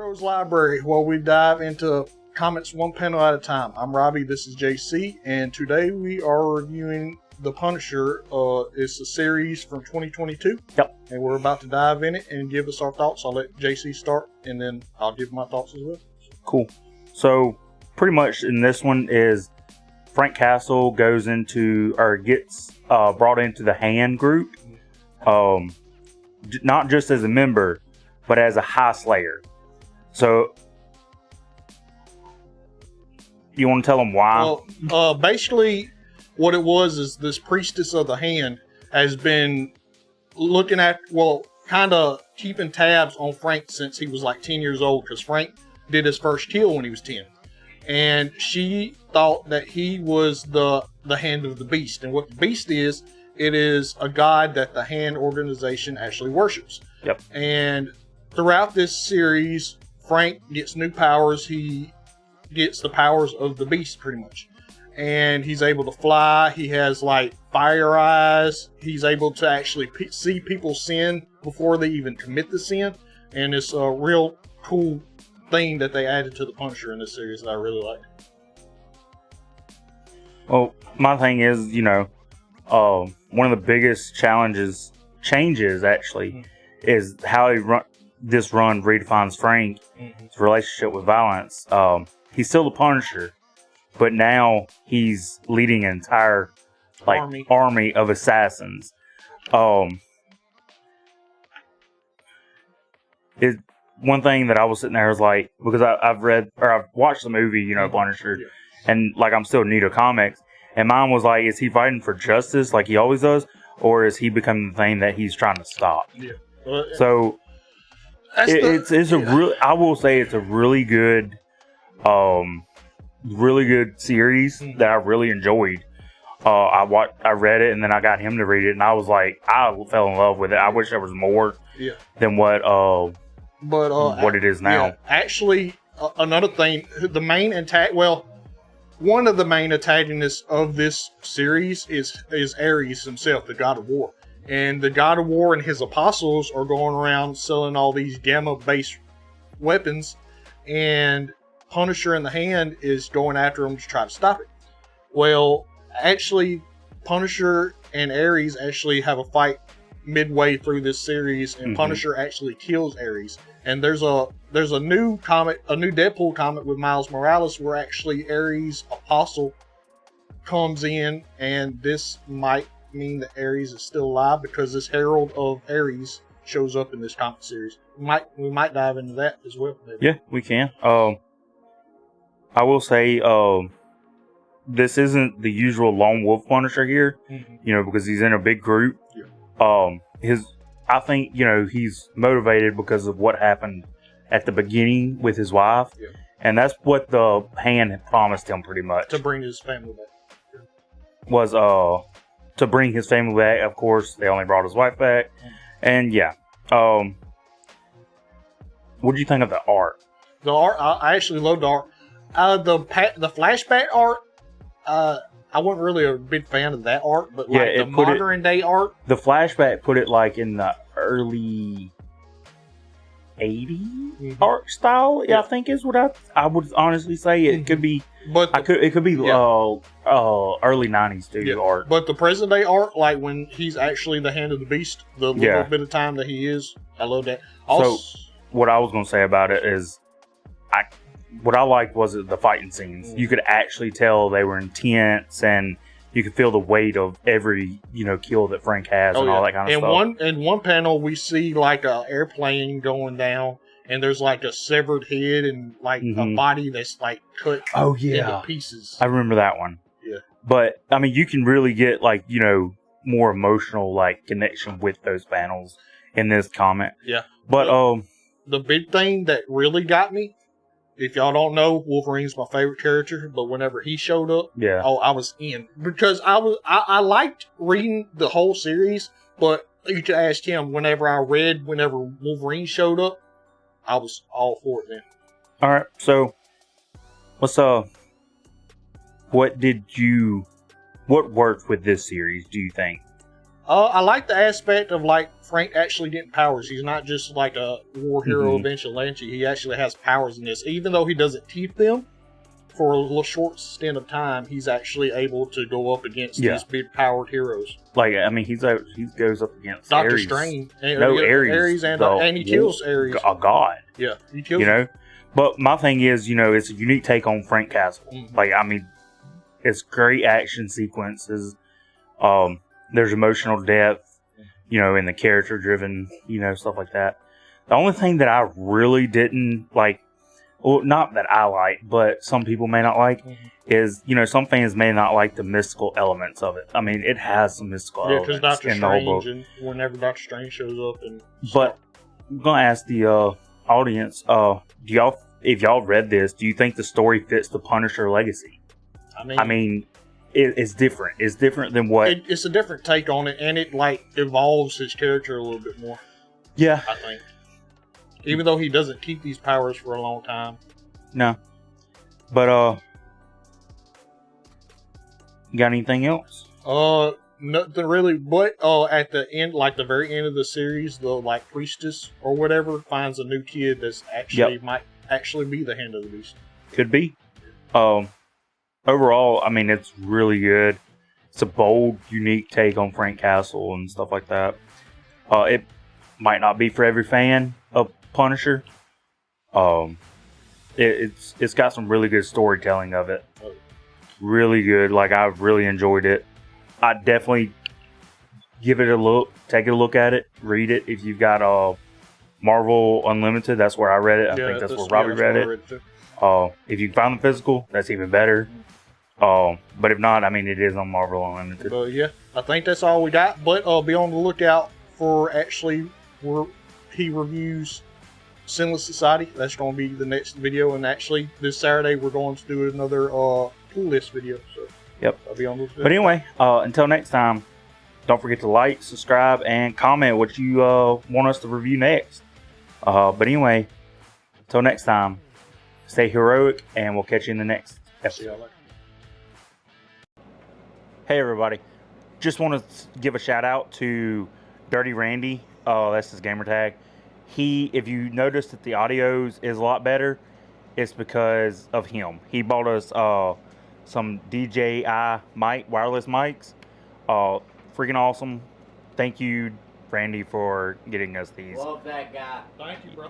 Heroes Library, where we dive into comics one panel at a time. I'm Robbie, this is JC, and today we are reviewing The Punisher. It's a series from 2022. Yep. And we're about to dive in it and give us our thoughts. I'll let JC start, and then I'll give my thoughts as well. Cool. So, pretty much in this one is Frank Castle goes into, or gets brought into the Hand group, not just as a member, but as a high slayer. So, you want to tell them why? Well, basically, what it was is this priestess of the Hand has been looking at, kind of keeping tabs on Frank since he was like 10 years old, because Frank did his first kill when he was 10. And she thought that he was the Hand of the Beast. And what the Beast is, it is a god that the Hand organization actually worships. Yep. And throughout this series, Frank gets new powers. He gets the powers of the Beast, pretty much. And he's able to fly. He has, like, fire eyes. He's able to actually see people sin before they even commit the sin. And it's a real cool thing that they added to the Punisher in this series that I really like. Well, my thing is, one of the biggest changes actually, is how this run redefines Frank's relationship with violence. He's still the Punisher, but now he's leading an entire army of assassins. One thing that I was sitting there was like, because I've watched the movie, Punisher, and like I'm still new to comics, and mine was like, is he fighting for justice like he always does, or is he becoming the thing that he's trying to stop? Yeah. So I will say it's a really good series that I really enjoyed. I read it and then I got him to read it, and I was like, I fell in love with it. I wish there was more than what it is now. Yeah, actually, another thing, one of the main antagonists of this series is Ares himself, the God of War. And the God of War and his apostles are going around selling all these gamma-based weapons, and Punisher in the Hand is going after him to try to stop it. Well, actually, Punisher and Ares actually have a fight midway through this series, and Punisher actually kills Ares. And there's a new comic, a new Deadpool comic with Miles Morales, where actually Ares' apostle comes in, and this might mean that Ares is still alive, because this Herald of Ares shows up in this comic series. We might dive into that as well. Maybe. Yeah, we can. I will say, this isn't the usual lone wolf Punisher here, because he's in a big group. Yeah. I think, he's motivated because of what happened at the beginning with his wife. Yeah. And that's what the Hand had promised him, pretty much. To bring his family back. Yeah. Was, to bring his family back. Of course, they only brought his wife back. And, yeah. What do you think of the art? The art, I actually love the art. The flashback art, I wasn't really a big fan of that art, but the modern day art. The flashback put it like in the early 80s art style. Yeah, I think is what I would honestly say. It could be, but it could be early 90s too art. But the present day art, like when he's actually the Hand of the Beast, the little bit of time that he is, I love that. Also, so what I was going to say about it is, what I liked was the fighting scenes. You could actually tell they were intense, and you could feel the weight of every kill that Frank has and all that kind of stuff. In one panel, we see like an airplane going down, and there's like a severed head and like a body that's like cut into pieces. I remember that one. Yeah, but I mean, you can really get more emotional connection with those panels in this comic. Yeah, but the big thing that really got me. If y'all don't know, Wolverine's my favorite character, but whenever he showed up, I was in. Because I liked reading the whole series, but you could ask him, whenever Wolverine showed up, I was all for it then. Alright, so let's what worked with this series, do you think? I like the aspect of like Frank actually getting powers. He's not just like a war hero vigilante. He actually has powers in this, even though he doesn't keep them. For a little short stint of time, he's actually able to go up against these big powered heroes. Like, I mean, he goes up against Doctor Ares. Strange. Ares, and he kills Ares. A god. Yeah, he kills him. You know? But my thing is, it's a unique take on Frank Castle. Mm-hmm. Like, I mean, it's great action sequences. There's emotional depth, in the character-driven, stuff like that. The only thing that I really didn't like, well, not that I like, but some people may not like, is, some fans may not like the mystical elements of it. I mean, it has some mystical elements Doctor in the whole book. And whenever Doctor Strange shows up. But I'm going to ask the audience, if y'all read this, do you think the story fits the Punisher legacy? I mean it's different. It's different than what... It's a different take on it, and it, evolves his character a little bit more. Yeah. I think. Even though he doesn't keep these powers for a long time. No. But, you got anything else? Nothing really. But, at the end, the very end of the series, the, priestess or whatever finds a new kid that's actually, might actually be the Hand of the Beast. Could be. Overall, I mean, it's really good. It's a bold, unique take on Frank Castle and stuff like that. It might not be for every fan of Punisher. It's got some really good storytelling of it. Really good. I've really enjoyed it. I definitely give it a look. Take a look at it. Read it. If you've got Marvel Unlimited, that's where I read it. I think that's where Robbie read it. If you can find the physical, that's even better. But if not, I mean, it is on Marvel Unlimited. But yeah, I think that's all we got. But be on the lookout for where he reviews Sinless Society. That's going to be the next video. And actually, this Saturday, we're going to do another pool list video. So, yep. I'll be on those videos. But anyway, until next time, don't forget to like, subscribe, and comment what you want us to review next. But anyway, until next time, stay heroic, and we'll catch you in the next episode. Hey, everybody. Just want to give a shout out to Dirty Randy. That's his gamer tag. If you notice that the audio is a lot better, it's because of him. He bought us some DJI wireless mics. Freaking awesome. Thank you, Randy, for getting us these. Love that guy. Thank you, bro.